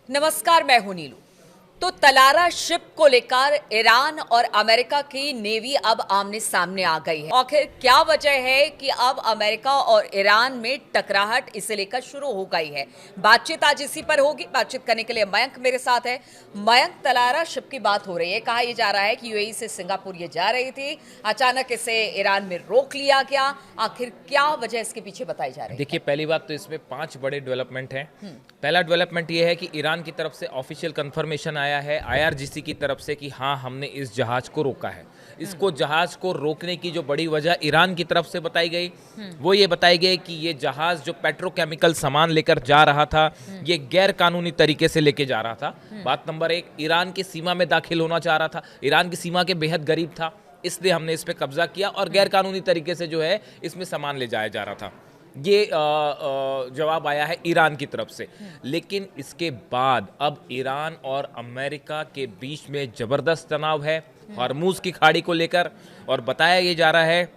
नमस्कार, मैं हूं नीलू। तो तलारा शिप को लेकर ईरान और अमेरिका की नेवी अब आमने सामने आ गई है। आखिर क्या वजह है कि अब अमेरिका और ईरान में टकराहट इसे लेकर शुरू हो गई है? बातचीत आज इसी पर होगी। बातचीत करने के लिए मयंक मेरे साथ है। मयंक, तलारा शिप की बात हो रही है। कहा यह जा रहा है कि यूएई से सिंगापुर ये जा रही थी, अचानक इसे ईरान में रोक लिया गया। आखिर क्या वजह इसके पीछे बताई जा रही है? देखिए, पहली बात तो इसमें 5 बड़े डेवलपमेंट हैं। पहला डेवलपमेंट ये है कि ईरान की तरफ से ऑफिशियल कंफर्मेशन आया है आईआरजीसी की तरफ से कि हाँ, हमने इस जहाज को रोका है। इसको जहाज को रोकने की जो बड़ी वजह ईरान की तरफ से बताई गई, वो ये बताई गई कि ये जहाज जो पेट्रोकेमिकल सामान लेकर जा रहा था, ये गैर कानूनी तरीके से लेके जा रहा था। बात नंबर 1, ईरान की सीमा में दाखिल होना चाह रहा था। ईरान की सीमा के बेहद करीब था, इसलिए हमने इस पे कब्जा किया और गैर कानूनी तरीके से जो है इसमें सामान ले जाया जा रहा था। ये जवाब आया है ईरान की तरफ से। लेकिन इसके बाद अब ईरान और अमेरिका के बीच में जबरदस्त तनाव है हॉर्मुज की खाड़ी को लेकर, और बताया ये जा रहा है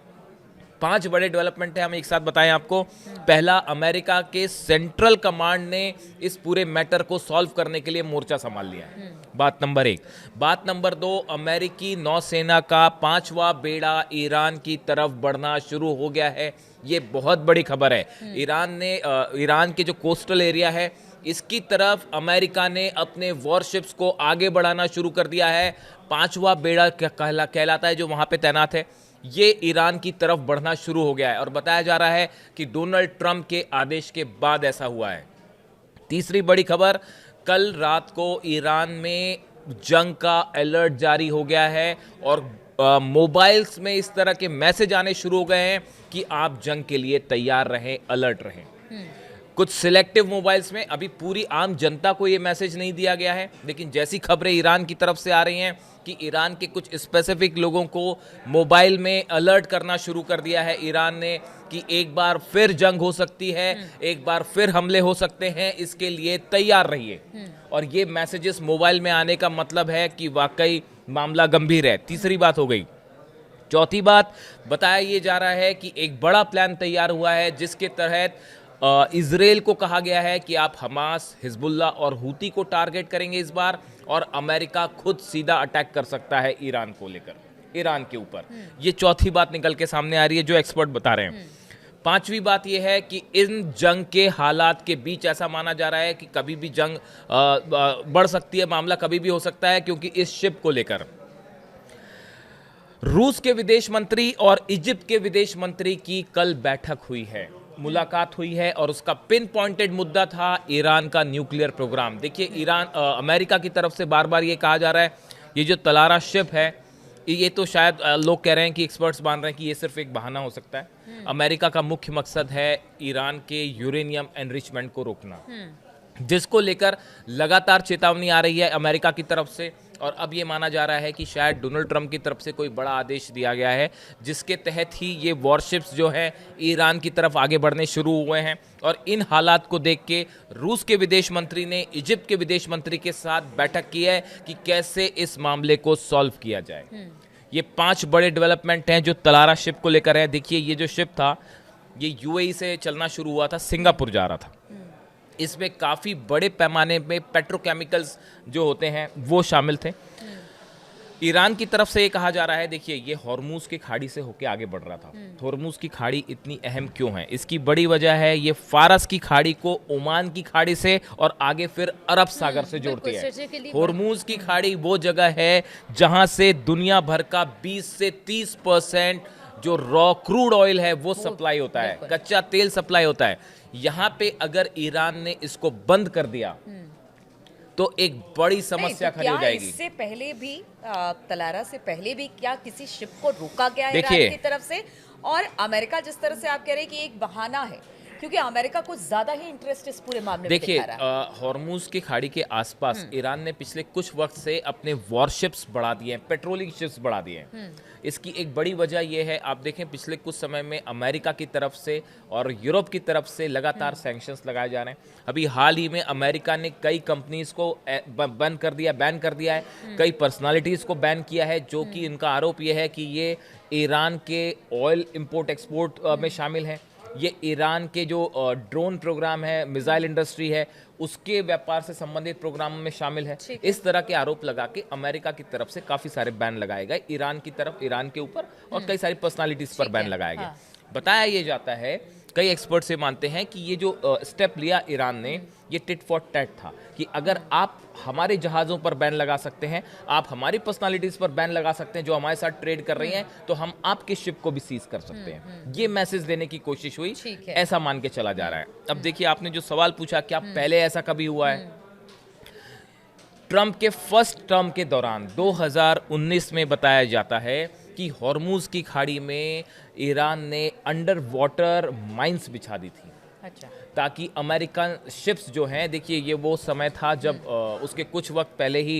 5 बड़े डेवलपमेंट है, हम एक साथ बताएं आपको। पहला, अमेरिका के सेंट्रल कमांड ने इस पूरे मैटर को सॉल्व करने के लिए मोर्चा संभाल लिया है। बात नंबर 1। बात नंबर 2, अमेरिकी नौसेना का 5वां बेड़ा ईरान की तरफ बढ़ना शुरू हो गया है। ये बहुत बड़ी खबर है। ईरान के जो कोस्टल एरिया है, इसकी तरफ अमेरिका ने अपने वॉरशिप्स को आगे बढ़ाना शुरू कर दिया है। 5वां बेड़ा कहलाता है जो वहां पे तैनात है, ये ईरान की तरफ बढ़ना शुरू हो गया है और बताया जा रहा है कि डोनाल्ड ट्रंप के आदेश के बाद ऐसा हुआ है। तीसरी बड़ी खबर, कल रात को ईरान में जंग का अलर्ट जारी हो गया है और मोबाइल्स में इस तरह के मैसेज आने शुरू हो गए हैं कि आप जंग के लिए तैयार रहें, अलर्ट रहें। कुछ सिलेक्टिव मोबाइल्स में, अभी पूरी आम जनता को ये मैसेज नहीं दिया गया है, लेकिन जैसी खबरें ईरान की तरफ से आ रही हैं कि ईरान के कुछ स्पेसिफिक लोगों को मोबाइल में अलर्ट करना शुरू कर दिया है ईरान ने कि एक बार फिर जंग हो सकती है, एक बार फिर हमले हो सकते हैं, इसके लिए तैयार रहिए। और ये मैसेजेस मोबाइल में आने का मतलब है कि वाकई मामला गंभीर है। तीसरी बात हो गई। चौथी बात, बताया ये जा रहा है कि एक बड़ा प्लान तैयार हुआ है जिसके तहत इजराइल को कहा गया है कि आप हमास, हिजबुल्ला और हूती को टारगेट करेंगे इस बार, और अमेरिका खुद सीधा अटैक कर सकता है ईरान को लेकर, ईरान के ऊपर। ये चौथी बात निकल के सामने आ रही है जो एक्सपर्ट बता रहे हैं। पांचवी बात यह है कि इन जंग के हालात के बीच ऐसा माना जा रहा है कि कभी भी जंग बढ़ सकती है, मामला कभी भी हो सकता है, क्योंकि इस शिप को लेकर रूस के विदेश मंत्री और इजिप्ट के विदेश मंत्री की कल बैठक हुई है, मुलाकात हुई है, और उसका पिन पॉइंटेड मुद्दा था ईरान का न्यूक्लियर प्रोग्राम। देखिए, अमेरिका की तरफ से बार बार ये कहा जा रहा है ये जो तलारा शिप है, ये तो शायद लोग कह रहे हैं कि एक्सपर्ट्स मान रहे हैं कि ये सिर्फ एक बहाना हो सकता है। अमेरिका का मुख्य मकसद है ईरान के यूरेनियम एनरिचमेंट को रोकना, जिसको लेकर लगातार चेतावनी आ रही है अमेरिका की तरफ से। और अब ये माना जा रहा है कि शायद डोनाल्ड ट्रंप की तरफ से कोई बड़ा आदेश दिया गया है जिसके तहत ही ये वॉरशिप्स जो हैं ईरान की तरफ आगे बढ़ने शुरू हुए हैं। और इन हालात को देख के रूस के विदेश मंत्री ने इजिप्ट के विदेश मंत्री के साथ बैठक की है कि कैसे इस मामले को सॉल्व किया जाए। ये 5 बड़े डेवलपमेंट हैं जो तलारा शिप को लेकर है। देखिए, ये जो शिप था ये यूएई से चलना शुरू हुआ था, सिंगापुर जा रहा था। इसमें काफ़ी बड़े पैमाने में पेट्रोकेमिकल्स जो होते हैं वो शामिल थे। ईरान की तरफ से ये कहा जा रहा है, देखिए, ये हॉर्मुज की खाड़ी से होकर आगे बढ़ रहा था। हॉर्मुज की खाड़ी इतनी अहम क्यों है? इसकी बड़ी वजह है ये फारस की खाड़ी को ओमान की खाड़ी से और आगे फिर अरब सागर से जोड़ती है। हॉर्मुज की खाड़ी वो जगह है जहां से दुनिया भर का 20 से 30% जो रॉ क्रूड ऑयल है वो सप्लाई होता है, कच्चा तेल सप्लाई होता है। यहां पे अगर ईरान ने इसको बंद कर दिया तो एक बड़ी समस्या खड़ी हो जाएगी। इससे पहले भी तलारा से पहले भी क्या किसी शिप को रोका गया है ईरान की तरफ से? और अमेरिका जिस तरह से आप कह रहे हैं कि एक बहाना है, क्योंकि अमेरिका कुछ ज्यादा ही इंटरेस्ट इस पूरे मामले में दिखा रहा है। देखिए, हॉर्मुज की खाड़ी के आसपास ईरान ने पिछले कुछ वक्त से अपने वॉरशिप्स बढ़ा दिए हैं, पेट्रोलिंग शिप्स बढ़ा दिए हैं। इसकी एक बड़ी वजह यह है, आप देखें पिछले कुछ समय में अमेरिका की तरफ से और यूरोप की तरफ से लगातार सैंक्शंस लगाए जा रहे हैं। अभी हाल ही में अमेरिका ने कई कंपनीज को बैन कर दिया है, कई पर्सनालिटीज को बैन किया है, जो कि इनका आरोप यह है कि ये ईरान के ऑयल इंपोर्ट एक्सपोर्ट में शामिल हैं। ये ईरान के जो ड्रोन प्रोग्राम है, मिसाइल इंडस्ट्री है, उसके व्यापार से संबंधित प्रोग्राम में शामिल है। इस तरह के आरोप लगा के अमेरिका की तरफ से काफी सारे बैन लगाए गए ईरान की तरफ, ईरान के ऊपर, और कई सारी पर्सनालिटीज पर बैन लगाया गया। बताया ये जाता है, कई एक्सपर्ट से मानते हैं कि ये जो स्टेप लिया ईरान ने, ये टिट फॉर टैट था कि अगर आप हमारे जहाज़ों पर बैन लगा सकते हैं, आप हमारी पर्सनालिटीज़ पर बैन लगा सकते हैं जो हमारे साथ ट्रेड कर रही हैं, तो हम आपके शिप को भी सीज कर सकते हैं। ये मैसेज देने की कोशिश हुई, ऐसा मान के चला जा रहा है। अब देखिए, आपने जो सवाल पूछा, क्या पहले ऐसा कभी हुआ है? ट्रंप के फर्स्ट टर्म के दौरान 2019 में बताया जाता है कि हॉर्मूज की खाड़ी में ईरान ने अंडर वाटर माइंस बिछा दी थी। अच्छा। ताकि अमेरिकन शिप्स जो हैं, देखिए ये वो समय था जब उसके कुछ वक्त पहले ही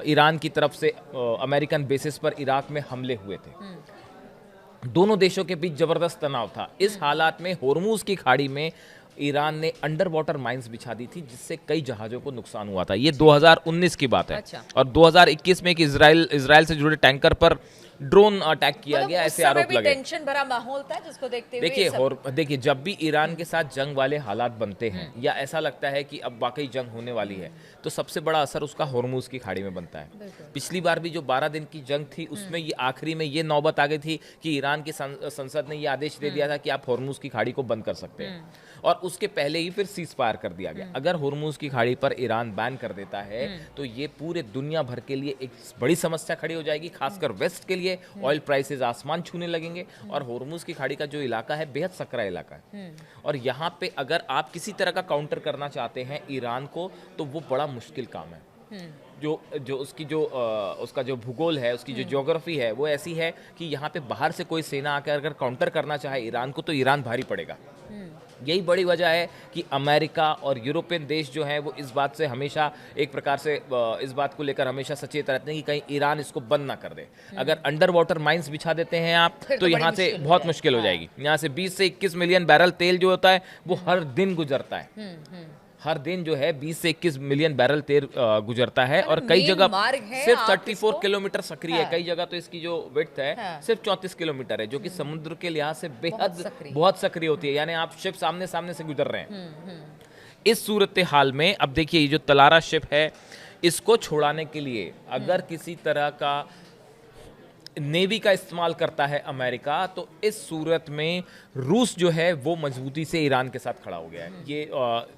ईरान की तरफ से अमेरिकन बेसिस पर इराक में हमले हुए थे। दोनों देशों के बीच जबरदस्त तनाव था। इस हालात में हॉर्मूज की खाड़ी में ईरान ने अंडर वाटर माइंस बिछा दी थी, जिससे कई जहाजों को नुकसान हुआ था। ये 2019 की बात है। अच्छा। और 2021 में एक इजराइल से जुड़े टैंकर पर ड्रोन अटैक किया गया, ऐसे आरोप लगे। टेंशन भरा माहौल था जिसको देखते हुए देखिए जब भी ईरान के साथ जंग वाले हालात बनते हैं या ऐसा लगता है कि अब वाकई जंग होने वाली है, तो सबसे बड़ा असर उसका हॉर्मूज की खाड़ी में बनता है। पिछली बार भी जो 12 दिन की जंग थी, उसमें ये आखिरी में ये नौबत आ गई थी कि ईरान की संसद ने ये आदेश दे दिया था कि आप हॉर्मूज की खाड़ी को बंद कर सकते हैं, और उसके पहले ही फिर सीज फायर कर दिया गया। अगर हॉर्मूज की खाड़ी पर ईरान बैन कर देता है, तो ये पूरे दुनिया भर के लिए एक बड़ी समस्या खड़ी हो जाएगी, खासकर वेस्ट के लिए। ऑयल प्राइसेस आसमान छूने लगेंगे, और हॉर्मूज की खाड़ी का जो इलाका है बेहद सकरा इलाका है, और यहाँ पे अगर आप किसी तरह का काउंटर करना चाहते हैं ईरान को, तो वो बड़ा मुश्किल काम है। जो उसका जो भूगोल है, उसकी जो ज्योग्राफी है, वो ऐसी है कि यहाँ पे बाहर से कोई सेना आकर अगर काउंटर करना चाहे ईरान को, तो ईरान भारी पड़ेगा। यही बड़ी वजह है कि अमेरिका और यूरोपियन देश जो हैं, वो इस बात से हमेशा एक प्रकार से इस बात को लेकर हमेशा सचेत रहते हैं कि कहीं ईरान इसको बंद ना कर दे। अगर अंडर वाटर माइंस बिछा देते हैं आप, तो यहाँ से बहुत मुश्किल हो जाएगी। यहाँ से 20 से 21 मिलियन बैरल तेल जो होता है, वो हर दिन गुजरता है। हर दिन जो है 20 से 21 मिलियन बैरल तेल गुजरता है, और कई जगह सिर्फ 34 किलोमीटर सक्रिय है। कई जगह तो इसकी जो विड्थ है सिर्फ 34 किलोमीटर है, जो कि समुद्र के लिहाज से बेहद बहुत सक्रिय होती है। यानी आप शिप सामने सामने से गुजर रहे हैं। इस सूरत हाल में अब देखिए, ये जो तलारा शिप है, इसको छुड़ाने के लिए अगर किसी तरह का नेवी का इस्तेमाल करता है अमेरिका, तो इस सूरत में रूस जो है वो मजबूती से ईरान के साथ खड़ा हो गया है। ये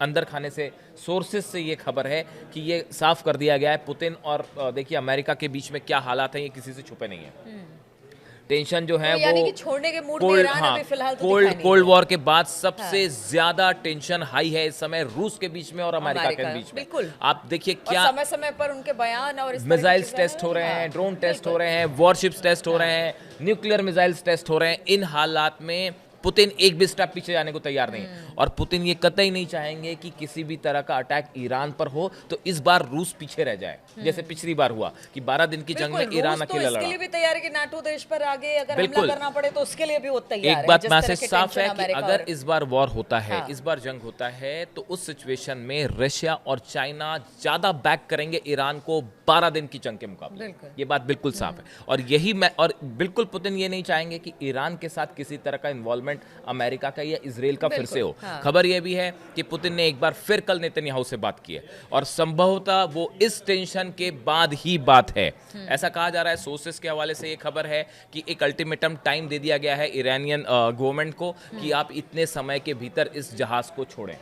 अंदर खाने से, सोर्सेज से ये खबर है कि ये साफ कर दिया गया है। पुतिन और देखिए अमेरिका के बीच में क्या हालात हैं, ये किसी से छुपे नहीं है। टेंशन जो है तो यानी कि छोड़ने के मूड में ईरान अभी फिलहाल तो दिखाई नहीं। कोल्ड वॉर के बाद सबसे ज्यादा टेंशन हाई है इस समय रूस के बीच में और अमेरिका के बीच में। बिल्कुल। आप देखिए क्या समय समय पर उनके बयान और मिसाइल्स टेस्ट हो रहे हैं, ड्रोन टेस्ट हो रहे हैं, वॉरशिप्स टेस्ट हो रहे हैं, न्यूक्लियर मिसाइल्स टेस्ट हो रहे हैं। इन हालात में पुतिन एक भी स्टेप पीछे जाने को तैयार नहीं है, और पुतिन ये कतई नहीं चाहेंगे कि किसी भी तरह का अटैक ईरान पर हो, तो इस बार रूस पीछे रह जाए, जैसे पिछली बार हुआ कि 12 दिन की जंग में ईरान अकेला लड़ा। इसके लिए भी तैयार है कि नाटो देश पर आगे अगर हमला करना पड़े तो उसके लिए भी वो तैयार है। एक बात मैसेज साफ है कि अगर इस बार वॉर होता है, इस बार जंग होता है, तो उस सिचुएशन में रशिया और चाइना ज्यादा बैक करेंगे ईरान को 12 दिन की जंग के मुकाबले। ये बात बिल्कुल साफ है, और बिल्कुल पुतिन ये नहीं चाहेंगे कि ईरान के साथ किसी तरह का इन्वॉल्वमेंट अमेरिका का या इजराइल का फिर से हो। खबर यह भी है कि पुतिन ने एक बार फिर कल नेतन्याहू से बात की है, और संभवतः वो इस टेंशन के बाद ही बात है। ऐसा कहा जा रहा है, सोर्सेस के हवाले से ये खबर है कि एक अल्टीमेटम टाइम दे दिया गया है ईरानियन गवर्नमेंट को कि आप इतने समय के भीतर इस जहाज को छोड़ें।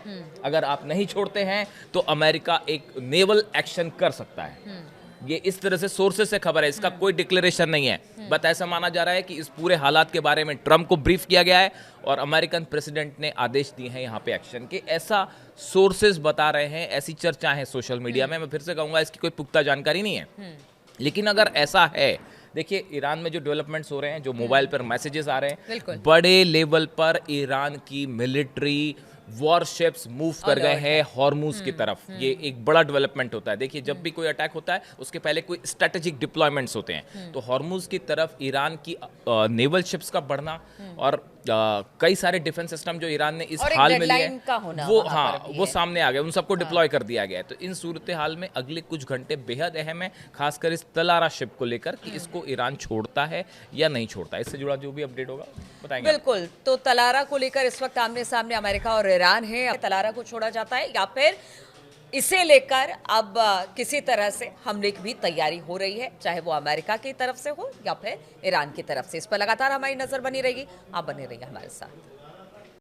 अगर आप नहीं छोड़ते हैं तो अमेरिका एक नेवल एक्शन कर सकता है। ये इस तरह से सोर्सेस से खबर है, इसका कोई डिक्लेरेशन नहीं है। बट ऐसा माना जा रहा है कि इस पूरे हालात के बारे में ट्रंप को ब्रीफ किया गया है, और अमेरिकन प्रेसिडेंट ने आदेश दिए हैं यहाँ पे एक्शन के। ऐसा सोर्सेस बता रहे हैं, ऐसी चर्चा है सोशल मीडिया में। मैं फिर से कहूँगा, इसकी कोई पुख्ता जानकारी नहीं है, लेकिन अगर ऐसा है, देखिए ईरान में जो डेवलपमेंट्स हो रहे हैं, जो मोबाइल पर मैसेजेस आ रहे हैं, बड़े लेवल पर ईरान की मिलिट्री वॉरशिप्स मूव कर गए हैं हॉर्मूज की तरफ। ये एक बड़ा डेवलपमेंट होता है। देखिए जब भी कोई अटैक होता है, उसके पहले कोई स्ट्रेटेजिक डिप्लॉयमेंट्स होते हैं, तो हॉर्मूज की तरफ ईरान की नेवल शिप्स का बढ़ना और कई सारे डिफेंस सिस्टम जो ईरान ने इस और एक हाल में लिए डेडलाइन का होना वो वहाँ पर हाँ भी वो है। सामने आ गया, उन सबको डिप्लॉय कर दिया गया है। तो इन सूरत हाल में अगले कुछ घंटे बेहद अहम है, खासकर इस तलारा शिप को लेकर कि इसको ईरान छोड़ता है या नहीं छोड़ता। इससे जुड़ा जो भी अपडेट होगा बताएंगे। बिल्कुल, तो तलारा को लेकर इस वक्त आमने सामने अमेरिका और ईरान है। तलारा को छोड़ा जाता है या फिर इसे लेकर अब किसी तरह से हमले की भी तैयारी हो रही है, चाहे वो अमेरिका की तरफ से हो या फिर ईरान की तरफ से। इस पर लगातार हमारी नजर बनी रहेगी। आप बने रहिए हमारे साथ।